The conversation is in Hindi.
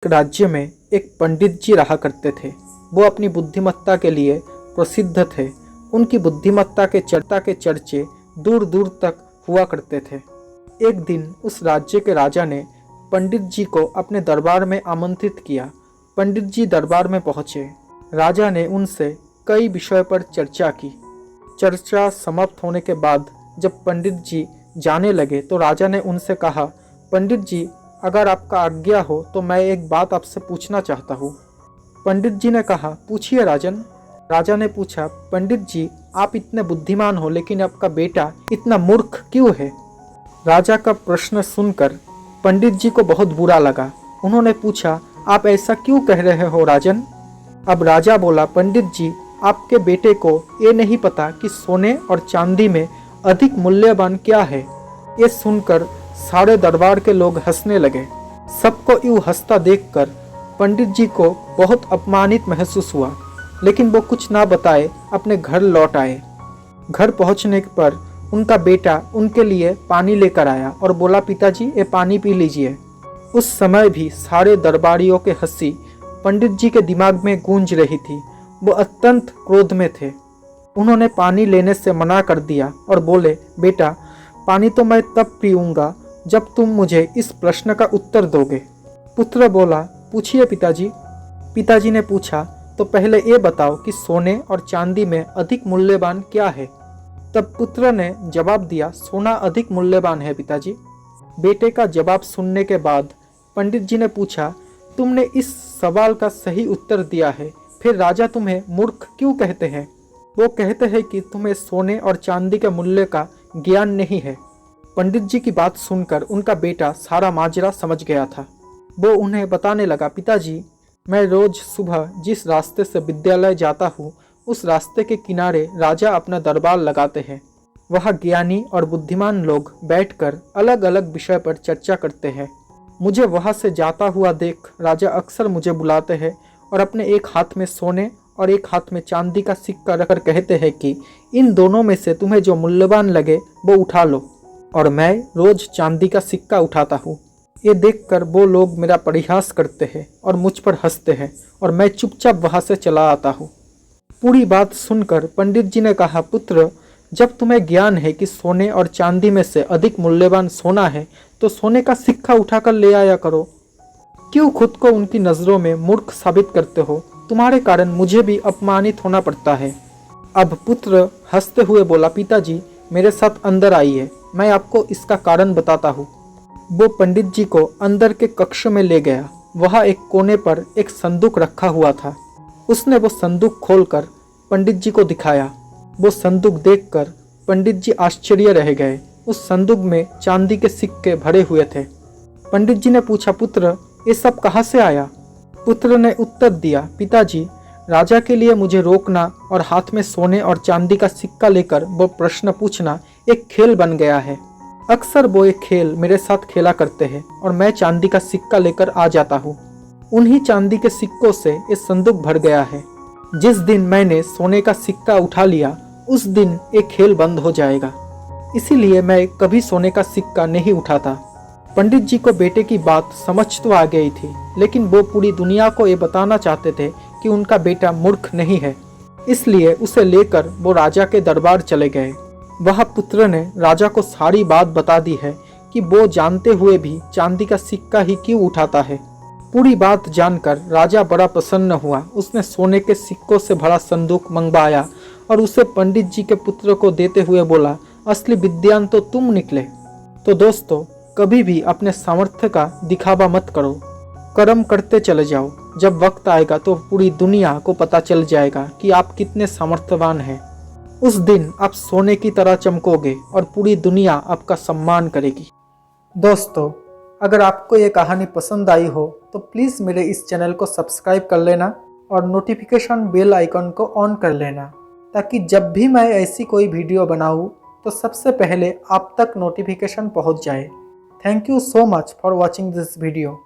राज्य में एक पंडित जी रहा करते थे। वो अपनी बुद्धिमत्ता के लिए प्रसिद्ध थे। उनकी बुद्धिमत्ता के चर्चे दूर दूर तक हुआ करते थे। एक दिन उस राज्य के राजा ने पंडित जी को अपने दरबार में आमंत्रित किया। पंडित जी दरबार में पहुँचे। राजा ने उनसे कई विषय पर चर्चा की। चर्चा समाप्त होने के बाद जब पंडित जी जाने लगे तो राजा ने उनसे कहा, पंडित जी, अगर आपका आज्ञा हो तो मैं एक बात आपसे पूछना चाहता हूँ। पंडित जी ने कहा, पूछिए राजन। राजा ने पूछा, पंडित जी, आप इतने बुद्धिमान हो लेकिन आपका बेटा इतना मूर्ख क्यों है? राजा का प्रश्न सुनकर पंडित जी को बहुत बुरा लगा। उन्होंने पूछा, आप ऐसा क्यों कह रहे हो राजन? अब राजा बोला, पंडित जी, आपके बेटे को ये नहीं पता कि सोने और चांदी में अधिक मूल्यवान क्या है। ये सुनकर सारे दरबार के लोग हंसने लगे। सबको यूँ हंसता देखकर पंडित जी को बहुत अपमानित महसूस हुआ, लेकिन वो कुछ ना बताए अपने घर लौट आए। घर पहुंचने पर उनका बेटा उनके लिए पानी लेकर आया और बोला, पिताजी, ये पानी पी लीजिए। उस समय भी सारे दरबारियों के हंसी पंडित जी के दिमाग में गूंज रही थी। वो अत्यंत क्रोध में थे। उन्होंने पानी लेने से मना कर दिया और बोले, बेटा, पानी तो मैं तब पीऊँगा जब तुम मुझे इस प्रश्न का उत्तर दोगे। पुत्र बोला, पूछिए पिताजी। पिताजी ने पूछा, तो पहले ये बताओ कि सोने और चांदी में अधिक मूल्यवान क्या है? तब पुत्र ने जवाब दिया, सोना अधिक मूल्यवान है पिताजी। बेटे का जवाब सुनने के बाद पंडित जी ने पूछा, तुमने इस सवाल का सही उत्तर दिया है, फिर राजा तुम्हें मूर्ख क्यों कहते हैं? वो कहते हैं कि तुम्हें सोने और चांदी के मूल्य का ज्ञान नहीं है। पंडित जी की बात सुनकर उनका बेटा सारा माजरा समझ गया था। वो उन्हें बताने लगा, पिताजी, मैं रोज सुबह जिस रास्ते से विद्यालय जाता हूँ उस रास्ते के किनारे राजा अपना दरबार लगाते हैं। वहाँ ज्ञानी और बुद्धिमान लोग बैठकर अलग अलग विषय पर चर्चा करते हैं। मुझे वहाँ से जाता हुआ देख राजा अक्सर मुझे बुलाते हैं और अपने एक हाथ में सोने और एक हाथ में चांदी का सिक्का रखकर कहते हैं कि इन दोनों में से तुम्हें जो मूल्यवान लगे वो उठा लो। और मैं रोज चांदी का सिक्का उठाता हूँ। ये देखकर वो लोग मेरा परिहास करते हैं और मुझ पर हंसते हैं और मैं चुपचाप वहाँ से चला आता हूँ। पूरी बात सुनकर पंडित जी ने कहा, पुत्र, जब तुम्हें ज्ञान है कि सोने और चांदी में से अधिक मूल्यवान सोना है तो सोने का सिक्का उठाकर ले आया करो। क्यों खुद को उनकी नज़रों में मूर्ख साबित करते हो? तुम्हारे कारण मुझे भी अपमानित होना पड़ता है। अब पुत्र हंसते हुए बोला, पिताजी, मेरे साथ अंदर आइए, मैं आपको इसका कारण बताता हूँ। वो पंडित जी को अंदर के कक्ष में ले गया। वहाँ एक कोने पर एक संदूक रखा हुआ था। उसने वो संदूक खोलकर पंडित जी को दिखाया। वो संदूक देखकर पंडित जी आश्चर्य रह गए। उस संदूक में चांदी के सिक्के भरे हुए थे। पंडित जी ने पूछा, पुत्र, ये सब कहाँ से आया? पुत्र ने उत्तर दिया, पिताजी, राजा के लिए मुझे रोकना और हाथ में सोने और चांदी का सिक्का लेकर वो प्रश्न पूछना एक खेल बन गया है। अक्सर वो एक खेल मेरे साथ खेला करते हैं और मैं चांदी का सिक्का लेकर आ जाता हूँ। उन्हीं चांदी के सिक्कों से ये संदूक भर गया है। जिस दिन मैंने सोने का सिक्का उठा लिया उस दिन ये खेल बंद हो जाएगा। इसीलिए मैं कभी सोने का सिक्का नहीं उठाता। पंडित जी को बेटे की बात समझ तो आ गई थी, लेकिन वो पूरी दुनिया को ये बताना चाहते थे कि उनका बेटा मूर्ख नहीं है। इसलिए उसे लेकर वो राजा के दरबार चले गए। वह पुत्र ने राजा को सारी बात बता दी है कि वो जानते हुए भी चांदी का सिक्का ही क्यों उठाता है। पूरी बात जानकर राजा बड़ा प्रसन्न हुआ। उसने सोने के सिक्कों से भरा संदूक मंगवाया और उसे पंडित जी के पुत्र को देते हुए बोला, असली विद्वान तो तुम निकले। तो दोस्तों, कभी भी अपने सामर्थ्य का दिखावा मत करो, कर्म करते चले जाओ। जब वक्त आएगा तो पूरी दुनिया को पता चल जाएगा कि आप कितने सामर्थ्यवान हैं। उस दिन आप सोने की तरह चमकोगे और पूरी दुनिया आपका सम्मान करेगी। दोस्तों, अगर आपको ये कहानी पसंद आई हो तो प्लीज़ मेरे इस चैनल को सब्सक्राइब कर लेना और नोटिफिकेशन बेल आइकन को ऑन कर लेना, ताकि जब भी मैं ऐसी कोई वीडियो बनाऊँ तो सबसे पहले आप तक नोटिफिकेशन पहुंच जाए। Thank you so much for watching this video.